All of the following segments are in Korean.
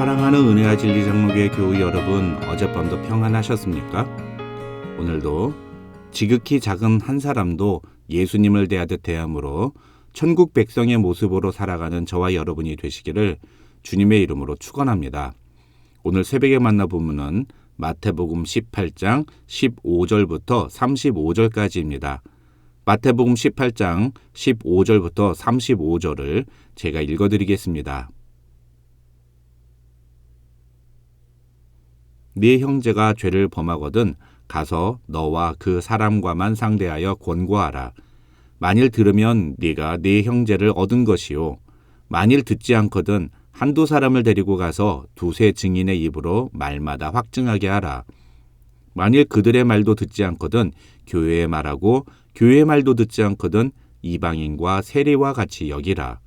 사랑하는 은혜와 진리 장로교회 교우 여러분, 어젯밤도 평안하셨습니까? 오늘도 지극히 작은 한 사람도 예수님을 대하듯 대함으로 천국 백성의 모습으로 살아가는 저와 여러분이 되시기를 주님의 이름으로 축원합니다. 오늘 새벽에 만나보면은 마태복음 18장 15절부터 35절까지입니다. 마태복음 18장 15절부터 35절을 제가 읽어드리겠습니다. 네 형제가 죄를 범하거든 가서 너와 그 사람과만 상대하여 권고하라. 만일 들으면 네가 네 형제를 얻은 것이요. 만일 듣지 않거든 한두 사람을 데리고 가서 두세 증인의 입으로 말마다 확증하게 하라. 만일 그들의 말도 듣지 않거든 교회의 말하고 교회의 말도 듣지 않거든 이방인과 세리와 같이 여기라.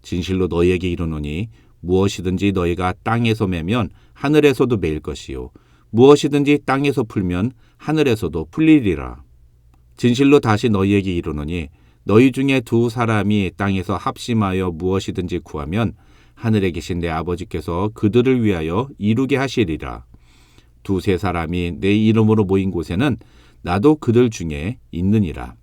진실로 너희에게 이르노니 무엇이든지 너희가 땅에서 매면 하늘에서도 매일 것이요 무엇이든지 땅에서 풀면 하늘에서도 풀리리라. 진실로 다시 너희에게 이르노니 너희 중에 두 사람이 땅에서 합심하여 무엇이든지 구하면 하늘에 계신 내 아버지께서 그들을 위하여 이루게 하시리라. 두세 사람이 내 이름으로 모인 곳에는 나도 그들 중에 있느니라.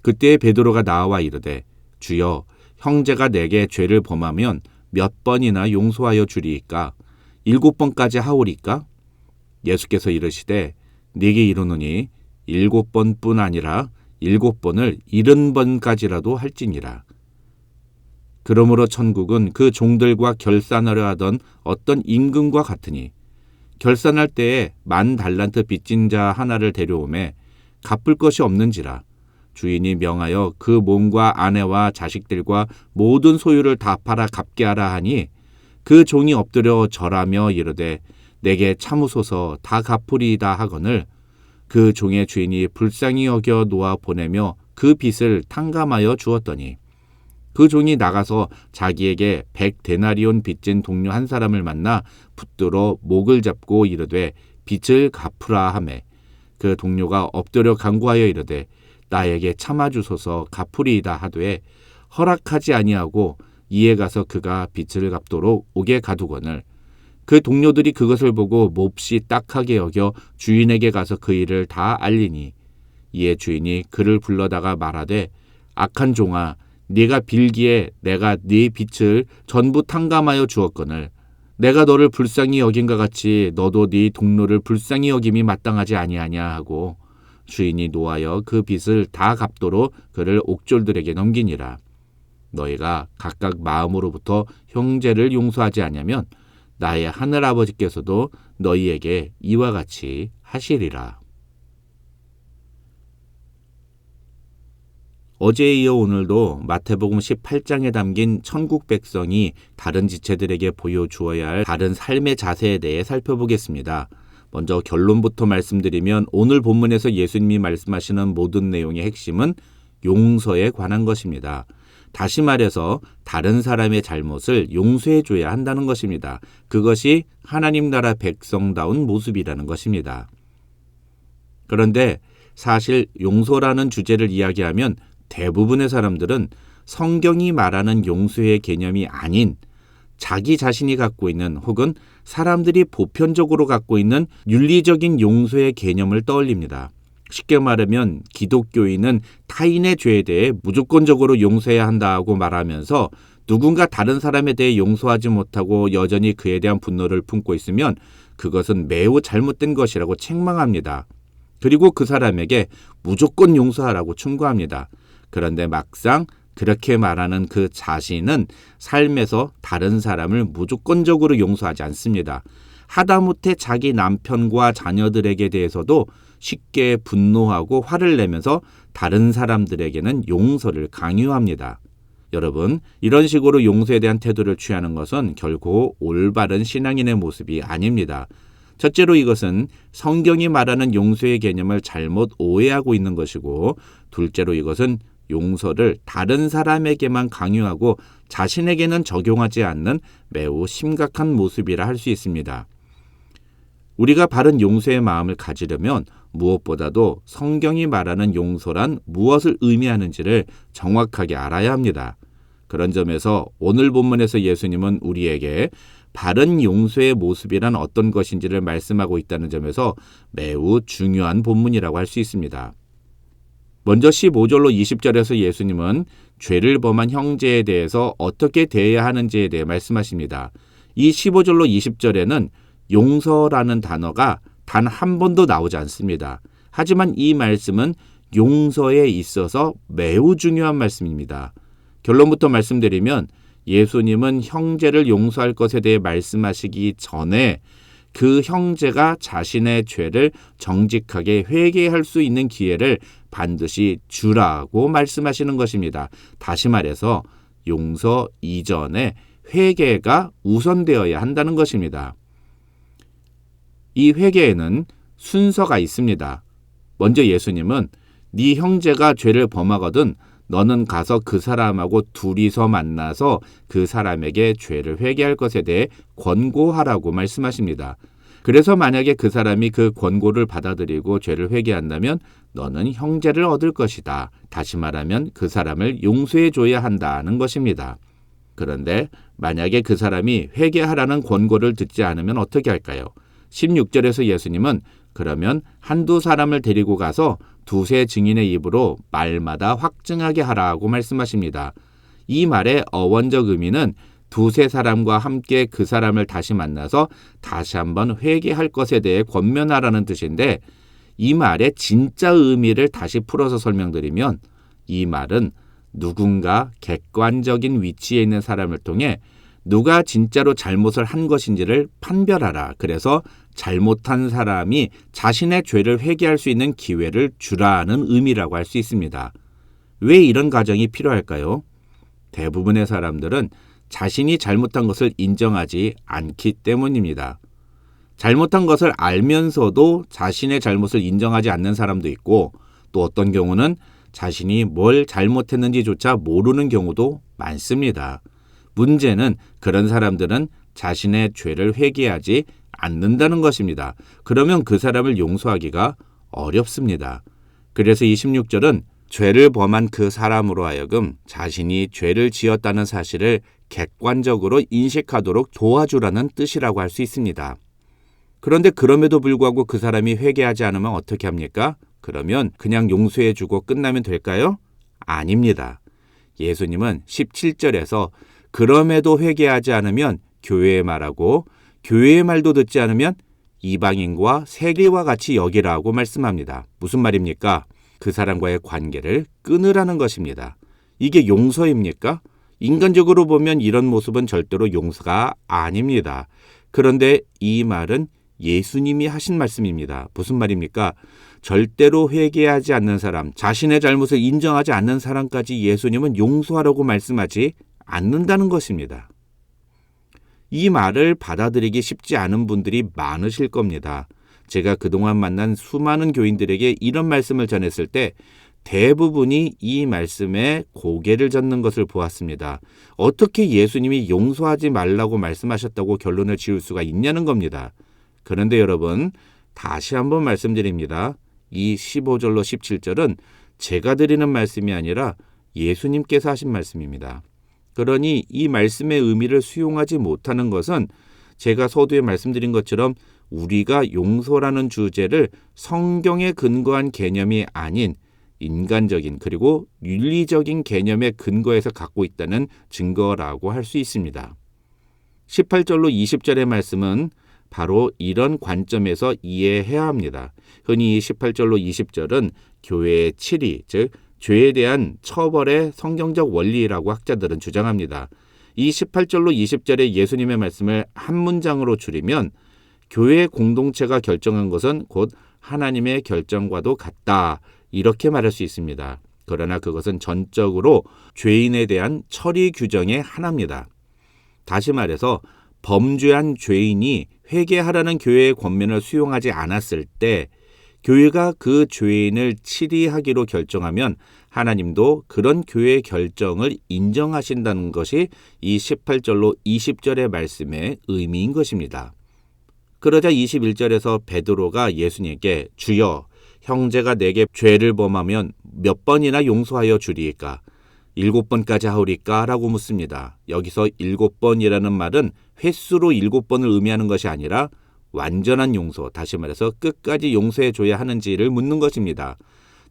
그때 베드로가 나와 이르되 주여, 형제가 내게 죄를 범하면 몇 번이나 용서하여 주리이까? 7번까지 하오리까? 예수께서 이르시되 네게 이르노니 7번뿐 아니라 7번을 70번까지라도 할지니라. 그러므로 천국은 그 종들과 결산하려 하던 어떤 임금과 같으니 결산할 때에 10,000달란트 빚진 자 하나를 데려오매 갚을 것이 없는지라. 주인이 명하여 그 몸과 아내와 자식들과 모든 소유를 다 팔아 갚게 하라 하니 그 종이 엎드려 절하며 이르되 내게 참으소서 다 갚으리이다 하거늘 그 종의 주인이 불쌍히 여겨 놓아 보내며 그 빚을 탕감하여 주었더니 그 종이 나가서 자기에게 100데나리온 빚진 동료 한 사람을 만나 붙들어 목을 잡고 이르되 빚을 갚으라 하매 그 동료가 엎드려 간구하여 이르되 나에게 참아주소서 갚으리이다 하되 허락하지 아니하고 이에 가서 그가 빚을 갚도록 오게 가두거늘 그 동료들이 그것을 보고 몹시 딱하게 여겨 주인에게 가서 그 일을 다 알리니 이에 주인이 그를 불러다가 말하되 악한 종아, 네가 빌기에 내가 네 빚을 전부 탕감하여 주었거늘 내가 너를 불쌍히 여긴과 같이 너도 네 동료를 불쌍히 여김이 마땅하지 아니하냐 하고 주인이 노하여 그 빚을 다 갚도록 그를 옥졸들에게 넘기니라. 너희가 각각 마음으로부터 형제를 용서하지 아니하면 나의 하늘아버지께서도 너희에게 이와 같이 하시리라. 어제에 이어 오늘도 마태복음 18장에 담긴 천국 백성이 다른 지체들에게 보여주어야 할 다른 삶의 자세에 대해 살펴보겠습니다. 먼저 결론부터 말씀드리면 오늘 본문에서 예수님이 말씀하시는 모든 내용의 핵심은 용서에 관한 것입니다. 다시 말해서 다른 사람의 잘못을 용서해줘야 한다는 것입니다. 그것이 하나님 나라 백성다운 모습이라는 것입니다. 그런데 사실 용서라는 주제를 이야기하면 대부분의 사람들은 성경이 말하는 용서의 개념이 아닌 자기 자신이 갖고 있는 혹은 사람들이 보편적으로 갖고 있는 윤리적인 용서의 개념을 떠올립니다. 쉽게 말하면 기독교인은 타인의 죄에 대해 무조건적으로 용서해야 한다고 말하면서 누군가 다른 사람에 대해 용서하지 못하고 여전히 그에 대한 분노를 품고 있으면 그것은 매우 잘못된 것이라고 책망합니다. 그리고 그 사람에게 무조건 용서하라고 충고합니다. 그런데 막상 그렇게 말하는 그 자신은 삶에서 다른 사람을 무조건적으로 용서하지 않습니다. 하다못해 자기 남편과 자녀들에게 대해서도 쉽게 분노하고 화를 내면서 다른 사람들에게는 용서를 강요합니다. 여러분, 이런 식으로 용서에 대한 태도를 취하는 것은 결코 올바른 신앙인의 모습이 아닙니다. 첫째로 이것은 성경이 말하는 용서의 개념을 잘못 오해하고 있는 것이고, 둘째로 이것은 용서를 다른 사람에게만 강요하고 자신에게는 적용하지 않는 매우 심각한 모습이라 할 수 있습니다. 우리가 바른 용서의 마음을 가지려면 무엇보다도 성경이 말하는 용서란 무엇을 의미하는지를 정확하게 알아야 합니다. 그런 점에서 오늘 본문에서 예수님은 우리에게 바른 용서의 모습이란 어떤 것인지를 말씀하고 있다는 점에서 매우 중요한 본문이라고 할 수 있습니다. 먼저 15절로 20절에서 예수님은 죄를 범한 형제에 대해서 어떻게 대해야 하는지에 대해 말씀하십니다. 이 15절로 20절에는 용서라는 단어가 단 한 번도 나오지 않습니다. 하지만 이 말씀은 용서에 있어서 매우 중요한 말씀입니다. 결론부터 말씀드리면 예수님은 형제를 용서할 것에 대해 말씀하시기 전에 그 형제가 자신의 죄를 정직하게 회개할 수 있는 기회를 반드시 주라고 말씀하시는 것입니다. 다시 말해서 용서 이전에 회개가 우선되어야 한다는 것입니다. 이 회개에는 순서가 있습니다. 먼저 예수님은 네 형제가 죄를 범하거든 너는 가서 그 사람하고 둘이서 만나서 그 사람에게 죄를 회개할 것에 대해 권고하라고 말씀하십니다. 그래서 만약에 그 사람이 그 권고를 받아들이고 죄를 회개한다면 너는 형제를 얻을 것이다. 다시 말하면 그 사람을 용서해 줘야 한다는 것입니다. 그런데 만약에 그 사람이 회개하라는 권고를 듣지 않으면 어떻게 할까요? 16절에서 예수님은 그러면 한두 사람을 데리고 가서 두세 증인의 입으로 말마다 확증하게 하라고 말씀하십니다. 이 말의 어원적 의미는 두세 사람과 함께 그 사람을 다시 만나서 다시 한번 회개할 것에 대해 권면하라는 뜻인데 이 말의 진짜 의미를 다시 풀어서 설명드리면 이 말은 누군가 객관적인 위치에 있는 사람을 통해 누가 진짜로 잘못을 한 것인지를 판별하라. 그래서 잘못한 사람이 자신의 죄를 회개할 수 있는 기회를 주라는 의미라고 할 수 있습니다. 왜 이런 과정이 필요할까요? 대부분의 사람들은 자신이 잘못한 것을 인정하지 않기 때문입니다. 잘못한 것을 알면서도 자신의 잘못을 인정하지 않는 사람도 있고 또 어떤 경우는 자신이 뭘 잘못했는지조차 모르는 경우도 많습니다. 문제는 그런 사람들은 자신의 죄를 회개하지 않는다는 것입니다. 그러면 그 사람을 용서하기가 어렵습니다. 그래서 26절은 죄를 범한 그 사람으로 하여금 자신이 죄를 지었다는 사실을 객관적으로 인식하도록 도와주라는 뜻이라고 할 수 있습니다. 그런데 그럼에도 불구하고 그 사람이 회개하지 않으면 어떻게 합니까? 그러면 그냥 용서해주고 끝나면 될까요? 아닙니다. 예수님은 17절에서 그럼에도 회개하지 않으면 교회의 말하고 교회의 말도 듣지 않으면 이방인과 세리와 같이 여기라고 말씀합니다. 무슨 말입니까? 그 사람과의 관계를 끊으라는 것입니다. 이게 용서입니까? 인간적으로 보면 이런 모습은 절대로 용서가 아닙니다. 그런데 이 말은 예수님이 하신 말씀입니다. 무슨 말입니까? 절대로 회개하지 않는 사람, 자신의 잘못을 인정하지 않는 사람까지 예수님은 용서하라고 말씀하지 않는다는 것입니다. 이 말을 받아들이기 쉽지 않은 분들이 많으실 겁니다. 제가 그동안 만난 수많은 교인들에게 이런 말씀을 전했을 때 대부분이 이 말씀에 고개를 젓는 것을 보았습니다. 어떻게 예수님이 용서하지 말라고 말씀하셨다고 결론을 지을 수가 있냐는 겁니다. 그런데 여러분, 다시 한번 말씀드립니다. 이 15절로 17절은 제가 드리는 말씀이 아니라 예수님께서 하신 말씀입니다. 그러니 이 말씀의 의미를 수용하지 못하는 것은 제가 서두에 말씀드린 것처럼 우리가 용서라는 주제를 성경에 근거한 개념이 아닌 인간적인 그리고 윤리적인 개념의 근거에서 갖고 있다는 증거라고 할 수 있습니다. 18절로 20절의 말씀은 바로 이런 관점에서 이해해야 합니다. 흔히 18절로 20절은 교회의 칠의, 즉 죄에 대한 처벌의 성경적 원리라고 학자들은 주장합니다. 이 18절로 20절의 예수님의 말씀을 한 문장으로 줄이면 교회 공동체가 결정한 것은 곧 하나님의 결정과도 같다. 이렇게 말할 수 있습니다. 그러나 그것은 전적으로 죄인에 대한 처리 규정의 하나입니다. 다시 말해서 범죄한 죄인이 회개하라는 교회의 권면을 수용하지 않았을 때 교회가 그 죄인을 치리하기로 결정하면 하나님도 그런 교회의 결정을 인정하신다는 것이 이 18절로 20절의 말씀의 의미인 것입니다. 그러자 21절에서 베드로가 예수님께 주여 형제가 내게 죄를 범하면 몇 번이나 용서하여 주리이까? 7번까지 하오리까? 라고 묻습니다. 여기서 7번이라는 말은 횟수로 7번을 의미하는 것이 아니라 완전한 용서, 다시 말해서 끝까지 용서해 줘야 하는지를 묻는 것입니다.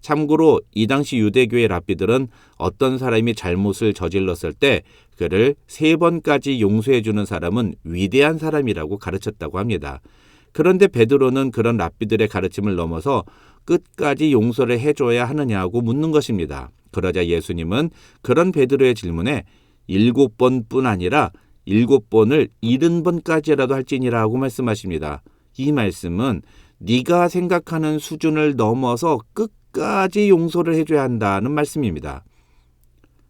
참고로 이 당시 유대교의 랍비들은 어떤 사람이 잘못을 저질렀을 때 그를 3번까지 용서해 주는 사람은 위대한 사람이라고 가르쳤다고 합니다. 그런데 베드로는 그런 랍비들의 가르침을 넘어서 끝까지 용서를 해줘야 하느냐고 묻는 것입니다. 그러자 예수님은 그런 베드로의 질문에 7번뿐 아니라 7번을 70번까지라도 할지니라고 말씀하십니다. 이 말씀은 네가 생각하는 수준을 넘어서 끝까지 용서를 해줘야 한다는 말씀입니다.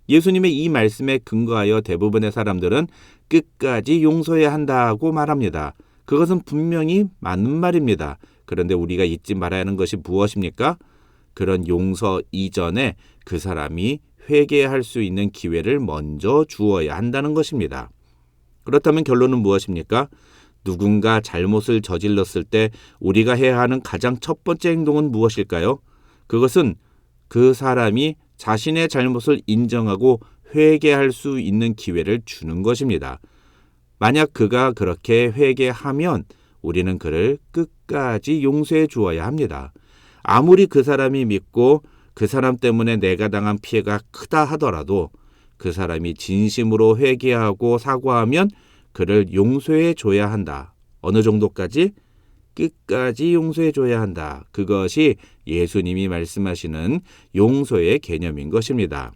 예수님의 이 말씀에 근거하여 대부분의 사람들은 끝까지 용서해야 한다고 말합니다. 그것은 분명히 맞는 말입니다. 그런데 우리가 잊지 말아야 하는 것이 무엇입니까? 그런 용서 이전에 그 사람이 회개할 수 있는 기회를 먼저 주어야 한다는 것입니다. 그렇다면 결론은 무엇입니까? 누군가 잘못을 저질렀을 때 우리가 해야 하는 가장 첫 번째 행동은 무엇일까요? 그것은 그 사람이 자신의 잘못을 인정하고 회개할 수 있는 기회를 주는 것입니다. 만약 그가 그렇게 회개하면 우리는 그를 끝까지 용서해 주어야 합니다. 아무리 그 사람이 믿고 그 사람 때문에 내가 당한 피해가 크다 하더라도 그 사람이 진심으로 회개하고 사과하면 그를 용서해 줘야 한다. 어느 정도까지? 끝까지 용서해 줘야 한다. 그것이 예수님이 말씀하시는 용서의 개념인 것입니다.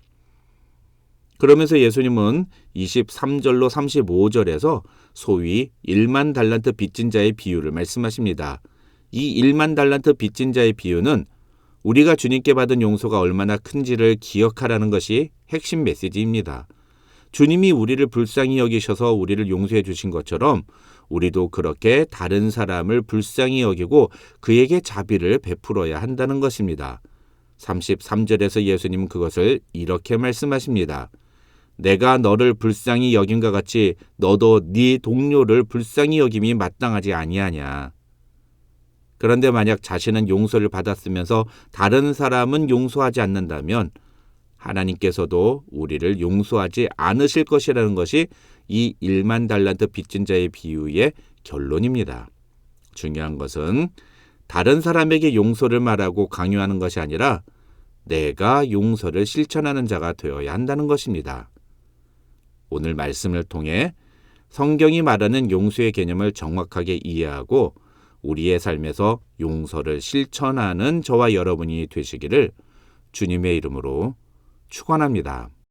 그러면서 예수님은 23절로 35절에서 소위 1만 달란트 빚진 자의 비유를 말씀하십니다. 이 1만 달란트 빚진 자의 비유는 우리가 주님께 받은 용서가 얼마나 큰지를 기억하라는 것이 핵심 메시지입니다. 주님이 우리를 불쌍히 여기셔서 우리를 용서해 주신 것처럼 우리도 그렇게 다른 사람을 불쌍히 여기고 그에게 자비를 베풀어야 한다는 것입니다. 33절에서 예수님은 그것을 이렇게 말씀하십니다. 내가 너를 불쌍히 여김과 같이 너도 네 동료를 불쌍히 여김이 마땅하지 아니하냐. 그런데 만약 자신은 용서를 받았으면서 다른 사람은 용서하지 않는다면 하나님께서도 우리를 용서하지 않으실 것이라는 것이 이 1만 달란트 빚진 자의 비유의 결론입니다. 중요한 것은 다른 사람에게 용서를 말하고 강요하는 것이 아니라 내가 용서를 실천하는 자가 되어야 한다는 것입니다. 오늘 말씀을 통해 성경이 말하는 용서의 개념을 정확하게 이해하고 우리의 삶에서 용서를 실천하는 저와 여러분이 되시기를 주님의 이름으로 축원합니다.